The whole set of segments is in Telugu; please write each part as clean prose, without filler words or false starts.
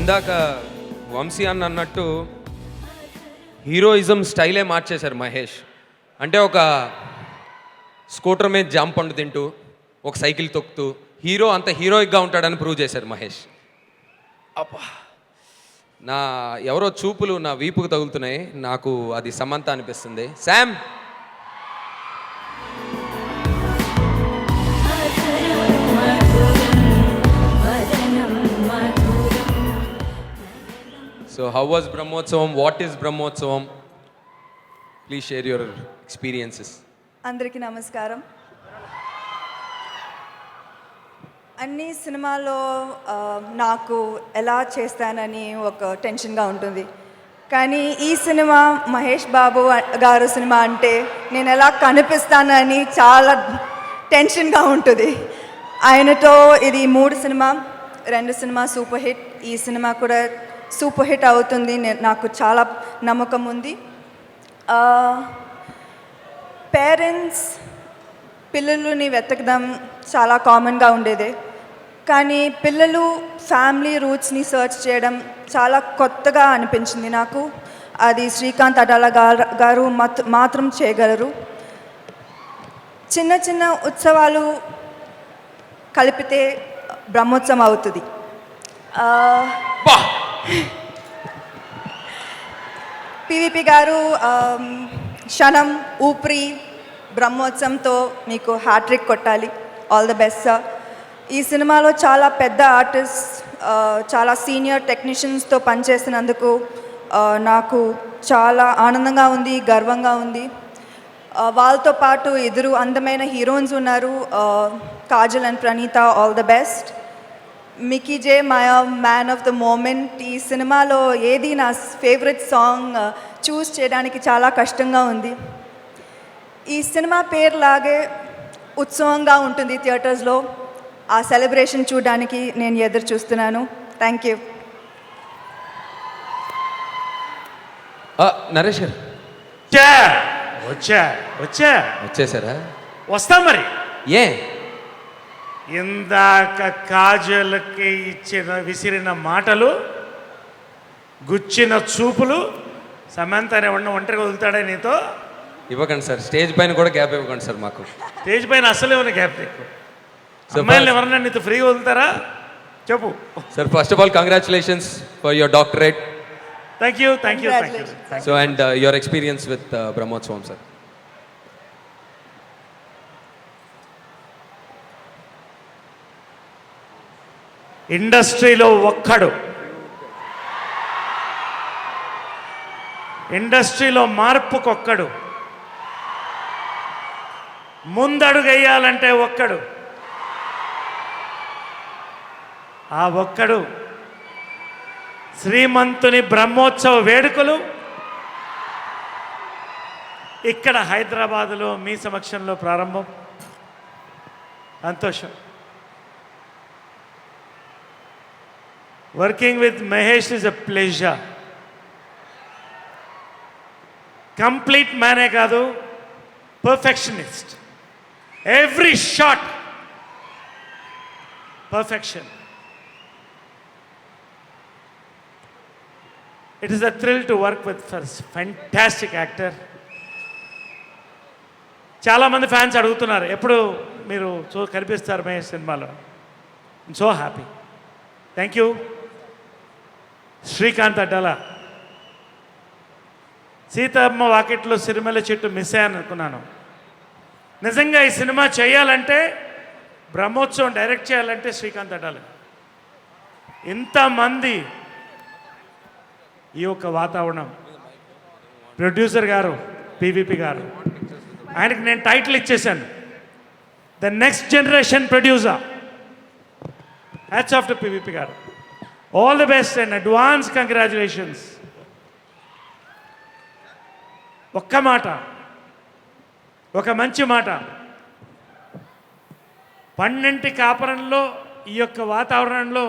ఇందాక వంశీ అన్నట్టు హీరోయిజం స్టైలే మార్చేశారు మహేష్. అంటే ఒక స్కూటర్ మీద జామ పండు తింటూ ఒక సైకిల్ తొక్కుతూ హీరో అంత హీరోయిక్గా ఉంటాడని ప్రూవ్ చేశారు మహేష్. అబ్బా, నా ఎవరో చూపులు నా వీపుకు తగులుతున్నాయి. నాకు అది సమంత అనిపిస్తుంది. Sam, so how was Brahmotsavam? What is Brahmotsavam? Please share your experiences. అందరికీ నమస్కారం. అన్ని సినిమాల్లో నాకు ఎలా చేస్తానని ఒక టెన్షన్గా ఉంటుంది. కానీ ఈ సినిమా మహేష్ బాబు గారు సినిమా అంటే నేను ఎలా కనిపిస్తానని చాలా టెన్షన్గా ఉంటుంది. ఆయనతో ఇది 3 సినిమా, 2 సినిమా సూపర్ హిట్. ఈ సినిమా కూడా సూపర్ హిట్ అవుతుంది, నాకు చాలా నమ్మకం ఉంది. పేరెంట్స్ పిల్లలని వెతకడం చాలా కామన్గా ఉండేది, కానీ పిల్లలు ఫ్యామిలీ రూట్స్ని సర్చ్ చేయడం చాలా కొత్తగా అనిపించింది నాకు. అది శ్రీకాంత్ అడ్డాల గారు మాత్రం చేయగలరు. చిన్న చిన్న ఉత్సవాలు కలిపితే బ్రహ్మోత్సవం అవుతుంది. పివిపి గారు క్షణం, ఊపిరి, బ్రహ్మోత్సవంతో మీకు హ్యాట్రిక్ కొట్టాలి. All the best sir. ఈ సినిమాలో చాలా పెద్ద ఆర్టిస్ట్, చాలా సీనియర్ టెక్నీషియన్స్తో పనిచేసినందుకు నాకు చాలా ఆనందంగా ఉంది, గర్వంగా ఉంది. వాళ్ళతో పాటు 2 అందమైన హీరోయిన్స్ ఉన్నారు, Kajal and Praneetha. All the best. Mickey J Meyer man of the moment. ఈ సినిమాలో ఏది నా ఫేవరెట్ సాంగ్ చూస్ చేయడానికి చాలా కష్టంగా ఉంది. ఈ సినిమా పేరులాగే ఉత్సవంగా ఉంటుంది థియేటర్స్లో. ఆ సెలబ్రేషన్ చూడడానికి నేను ఎదురు చూస్తున్నాను. Thank you. నరేష్ గారు వచ్చేసారా? వస్తా మరి. ఏ ఇందాక కాజల్కి విసిరిన మాటలు, గుచ్చిన చూపులు, సమంత అనే ఒంటరిగా వదులుతాడే నీతో? ఇవ్వకండి సార్, స్టేజ్ పైన కూడా గ్యాప్ ఇవ్వకండి సార్ మాకు. స్టేజ్ పైన అసలు ఏమైనా గ్యాప్ నీకు? అమ్మాయిలు ఎవరన్నా నీతో ఫ్రీగా వదులుతారా చెప్పు sir. First of all congratulations for your doctorate. Thank you, thank you, thank you. So and your experience with Brahmotsavam sir. ఇండస్ట్రీలో ఒక్కడు, ఇండస్ట్రీలో మార్పుకొక్కడు, ముందడుగెయ్యాలంటే ఒక్కడు. ఆ ఒక్కడు శ్రీమంతుని బ్రహ్మోత్సవ వేడుకలు ఇక్కడ హైదరాబాదులో మీ సమక్షంలో ప్రారంభం. సంతోషం. Working with Mahesh is a pleasure. Complete man కాదు, perfectionist. Every shot perfection. It is a thrill to work with first fantastic actor. చాలా మంది ఫ్యాన్స్ అడుగుతున్నారు ఎప్పుడు మీరు కనిపిస్తారు మహేష్ సినిమాలో. I'm so happy. Thank you. Srikanth Addala, Seethamma వాకిట్లో సిరిమల్ల చెట్టు మిస్ అయ్యాను అనుకున్నాను. నిజంగా ఈ సినిమా చేయాలంటే, బ్రహ్మోత్సవం డైరెక్ట్ చేయాలంటే శ్రీకాంత్ అడ్డాల. ఇంతమంది, ఈ యొక్క వాతావరణం, ప్రొడ్యూసర్ గారు పివిపి గారు, ఆయనకి నేను టైటిల్ ఇచ్చేశాను, the next generation producer. Hats off to PVP garu. All the best and advance congratulations. ఒక్క మాట, ఒక మంచి మాట, 12 కాపురంలో ఈ యొక్క వాతావరణంలో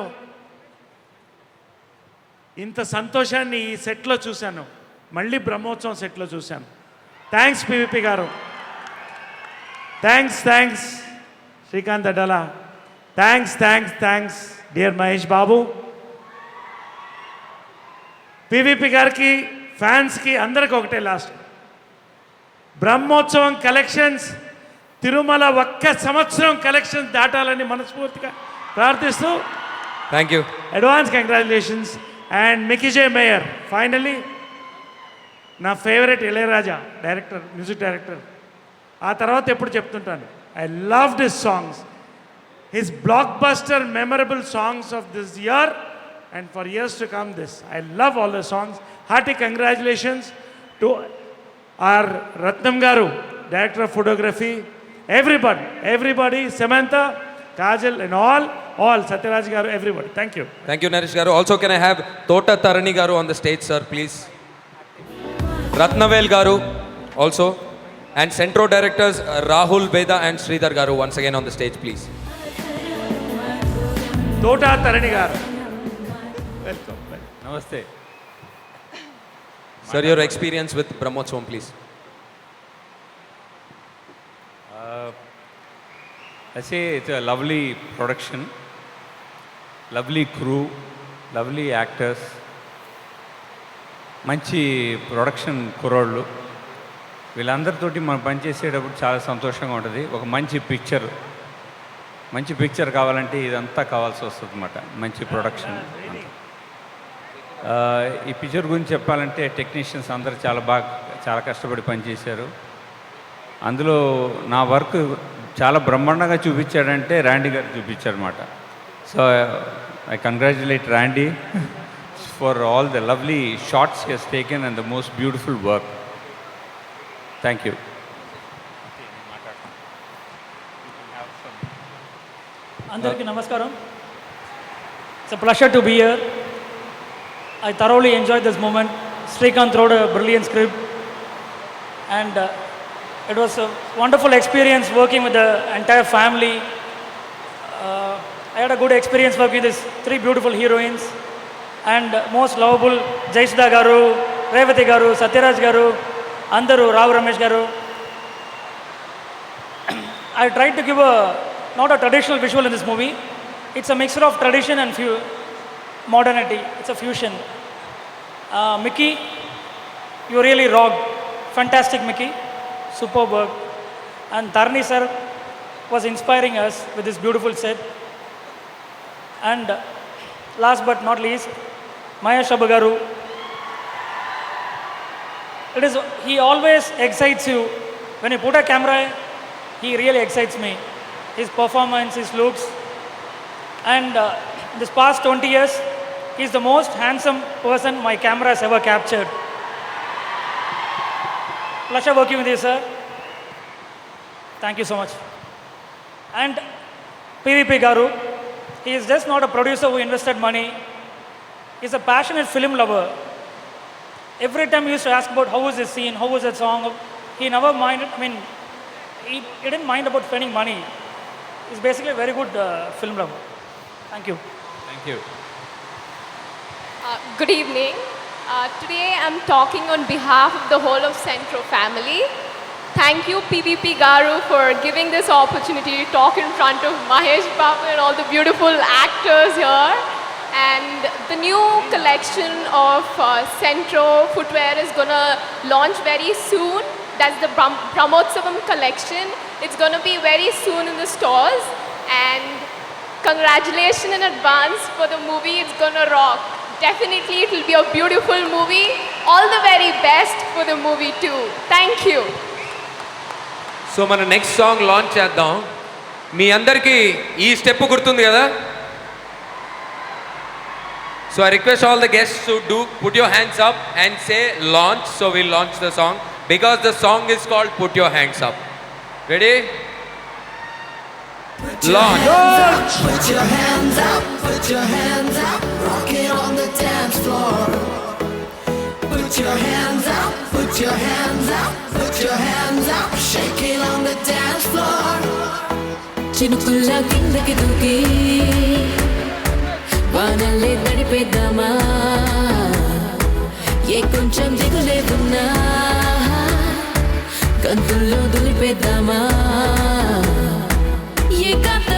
ఇంత సంతోషాన్ని ఈ సెట్లో చూశాను, మళ్ళీ బ్రహ్మోత్సవం సెట్లో చూశాను. Thanks PVP garu. Thanks Srikanth Addala. Thanks dear Mahesh Babu. PVP గారికి, ఫ్యాన్స్కి, అందరికి ఒకటే లాస్ట్. బ్రహ్మోత్సవం కలెక్షన్స్ తిరుమల ఒక్క సంవత్సరం కలెక్షన్స్ దాటాలని మనస్ఫూర్తిగా ప్రార్థిస్తూ thank you. Advance congratulations. And Mickey J Meyer, finally నా favourite Ilaiyaraaja director, music director. ఆ తర్వాత ఎప్పుడు చెప్తుంటాను, I love this songs, his blockbuster memorable songs of this year and for years to come this. I love all the songs. Hearty congratulations to R Ratnam garu, director of photography, everybody, Samantha, Kajal and all, Satyaraj garu, everybody. Thank you. Thank you, Naresh garu. Also, can I have Tota Tarani garu on the stage, sir, please? Ratnavel garu also. And Centro directors Rahul Beda and Sridhar garu once again on the stage, please. Tota Tarani garu. Welcome. Namaste. Sir, your experience with Brahmotsavam, please. I say it's a lovely production, lovely crew, lovely actors, మంచి ప్రొడక్షన్ కుర్రోళ్ళు. వీళ్ళందరితోటి మనం పనిచేసేటప్పుడు చాలా సంతోషంగా ఉంటుంది. ఒక మంచి పిక్చర్ కావాలంటే ఇదంతా కావాల్సి వస్తుంది అన్నమాట, మంచి ప్రొడక్షన్. ఈ పిక్చర్ గురించి చెప్పాలంటే టెక్నీషియన్స్ అందరూ చాలా కష్టపడి పనిచేశారు. అందులో నా వర్క్ చాలా బ్రహ్మాండంగా చూపించాడంటే ర్యాండీ గారు చూపించారన్నమాట. So I congratulate Randy for all the lovely shots he has taken and the most beautiful work. Thank you. అందరికీ నమస్కారం. It's a pleasure to be here. I thoroughly enjoyed this moment. Srikanth wrote a brilliant script and it was a wonderful experience working with the entire family. I had a good experience working with these three beautiful heroines and most lovable Jaisudha garu, Revati garu, Satyaraj garu, Andaru, Rao Ramesh garu. I tried to give not a traditional visual in this movie. It's a mixture of tradition and modernity. It's a fusion. Mickey, you really rocked. Fantastic, Mickey. Superb work. And Tarni sir was inspiring us with this beautiful set. And last but not least, Mahesh Abagaru. He always excites you. When you put a camera, he really excites me. His performance, his looks. And this past 20 years, he's the most handsome person my camera has ever captured. Pleasure working with you, sir. Thank you so much. And PVP Garu, he is just not a producer who invested money. He's a passionate film lover. Every time he used to ask about how was this scene, how was that song, he never minded, he didn't mind about spending money. He's basically a very good film lover. Thank you. Thank you. Good evening. Today I'm talking on behalf of the whole of Centro family. Thank you PVP Garu for giving this opportunity to talk in front of Mahesh Babu and all the beautiful actors here. And the new collection of Centro footwear is going to launch very soon. That's the Brahmotsavam collection. It's going to be very soon in the stores. And congratulations in advance for the movie. It's going to rock. Definitely it will be a beautiful movie. All the very best for the movie too. Thank you. So మన నెక్స్ట్ సాంగ్ లాంచ్ చేద్దాం. మీ అందరికీ ఈ స్టెప్ గుర్తుంది కదా? So I request all the guests to put your hands up and say launch. So will launch the song because the song is called put your hands up. Ready? Launch. Put your hands up, put your hands up, rock it on the dance floor. Put your hands up, put your hands up, put your hands up, shake it on the dance floor. చినుకుల్లా కిందకి దూకి వానల్లే నడిపేద్దామా, ఏ కొంచెం దిగులే ఉన్నా గంతుల్లో దులిపేద్దామా, ఏ కాంత